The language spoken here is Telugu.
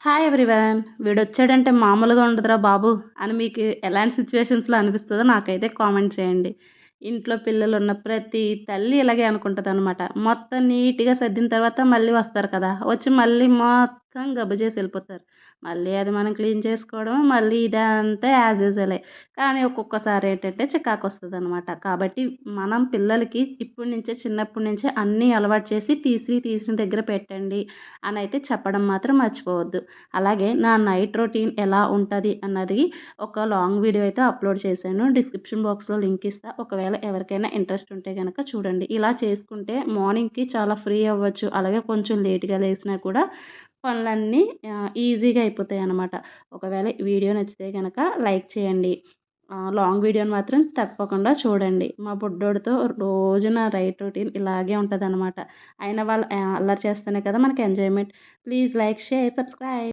Hi everyone! వీడొచ్చాడంటే మామూలుగా ఉండదురా బాబు! అని మీకు ఎలాంటి సిట్యుయేషన్స్‌లో అనిపిస్తదో నాకైతే కామెంట్ చేయండి. ఇంట్లో పిల్లలున్న ప్రతి తల్లి ఇలాగే అనుకుంటదనమాట. మొత్తం నీట్‌గా సర్దిన తర్వాత మళ్ళీ వస్తారు కదా! వచ్చి మళ్ళీ మొత్తం గబ్బు చేసి ఎళ్ళిపోతారు. మళ్ళీ అది మనం క్లీన్ చేసుకోవడం, మళ్ళీ ఇదంతా యాజ్ యూజువలే. కానీ ఒక్కొక్కసారి ఏంటంటే చికాకొస్తదనమాట. కాబట్టి మనం పిల్లలకి ఇప్పటి నుంచే చిన్నప్పటి నుంచే అన్నీ అలవాటు చేసి తీసిన దగ్గర పెట్టండి అనైతే చెప్పడం మాత్రం మర్చిపోవద్దు. అలాగే నా నైట్ రొటీన్ ఎలా ఉంటది అన్నది ఒక లాంగ్ వీడియో అయితే అప్లోడ్ చేశాను. డిస్క్రిప్షన్ బాక్స్‌లో లింక్ ఇస్తా. ఒకవేళ ఎవరికైనా ఇంట్రెస్ట్ ఉంటే గనక చూడండి. ఇలా చేసుకుంటే మార్నింగ్‌కి చాలా ఫ్రీ అవ్వచ్చు. అలాగే కొంచెం లేట్‌గా లేసినా కూడా పనులన్నీ ఈజీగా అయిపోతాయన్నమాట. ఒకవేళ వీడియో నచ్చితే గనక లైక్ చేయండి. లాంగ్ వీడియోని మాత్రం తప్పకుండా చూడండి. మా బుడ్డోడితో రోజు నా నైట్ రొటీన్ ఇలాగే ఉంటదనమాట. అయినా వాళ్ళు అల్లరి చేస్తేనే కదా మనకి enjoyment. Please like, share, subscribe.